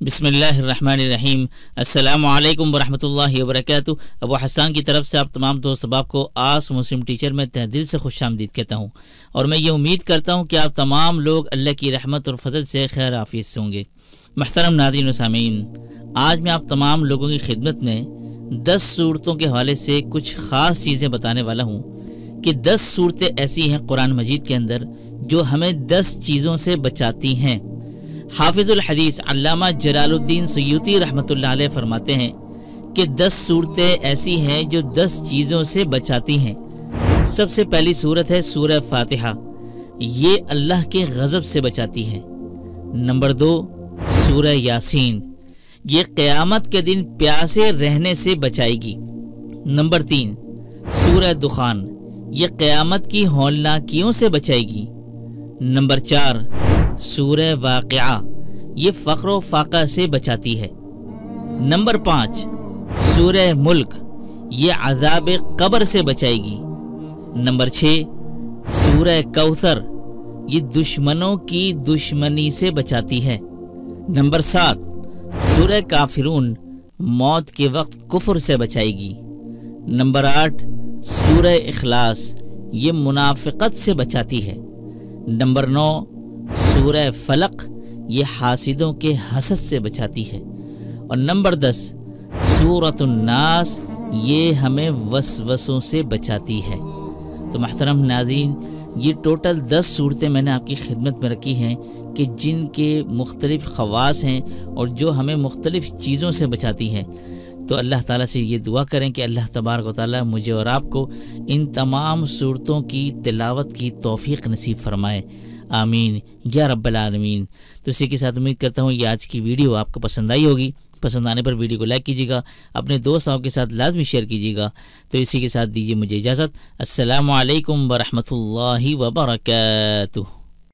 बिस्मिल्लाहिर्रहमानिर्रहीम। अस्सलामु अलैकुम वरहमतुल्लाहि वबरकातुहू। अबू हसन की तरफ से आप तमाम दोस्त अहबाब को आस मुस्लिम टीचर में तहे दिल से खुशामदीद कहता हूँ और मैं ये उम्मीद करता हूँ कि आप तमाम लोग अल्लाह की रहमत और फजल से खैर आफियत से होंगे। मुहतरम नाज़रीन व सामीन, आज मैं आप तमाम लोगों की खिदमत में 10 सूरतों के हवाले से कुछ ख़ास चीज़ें बताने वाला हूँ कि 10 सूरतें ऐसी हैं कुरान मजीद के अंदर जो हमें 10 चीज़ों से बचाती हैं। हाफिजुल हदीस अल्लामा जलालुद्दीन सुयूती रहमतुल्लाह अलैह फरमाते हैं कि 10 सूरतें ऐसी हैं जो 10 चीज़ों से बचाती हैं। सबसे पहली सूरत है सूरह फातिहा, ये अल्लाह के गज़ब से बचाती है। नंबर 2 सूरह यासीन, ये क़यामत के दिन प्यासे रहने से बचाएगी। नंबर 3 सूरह दुखान, ये क़यामत की हौलनाकियों से बचाएगी। नंबर 4 सूरह वाक़िआ, ये फ़क्र व फाक़ा से बचाती है। नंबर 5 सूरह मुल्क, ये अज़ाब क़ब्र से बचाएगी। नंबर 6 सूरह कौसर, ये दुश्मनों की दुश्मनी से बचाती है। नंबर 7 सूरह काफिरून, मौत के वक्त कुफ्र से बचाएगी। नंबर 8 सूरह इखलास, ये मुनाफ़िक़त से बचाती है। नंबर 9 सूरह फलक, ये हासिदों के हसद से बचाती है। और नंबर 10 सूरतुन नास, ये हमें वसवसों से बचाती है। तो महतरम नाज़रीन, ये टोटल 10 सूरतें मैंने आपकी खिदमत में रखी हैं कि जिनके मुख्तलिफ़ ख़वास हैं और जो हमें मुख्तलिफ़ चीज़ों से बचाती हैं। तो अल्लाह ताला से ये दुआ करें कि अल्लाह तबारक व तआला मुझे और आपको इन तमाम सूरतों की तिलावत की तौफ़ीक़ नसीब फरमाए। आमीन या रब्बल आलमीन। तो इसी के साथ उम्मीद करता हूँ ये आज की वीडियो आपको पसंद आई होगी। पसंद आने पर वीडियो को लाइक कीजिएगा, अपने दोस्तों के साथ लाजमी शेयर कीजिएगा। तो इसी के साथ दीजिए मुझे इजाज़त। अस्सलामु अलैकुम वरहमतुल्लाहि वबरकातुहू।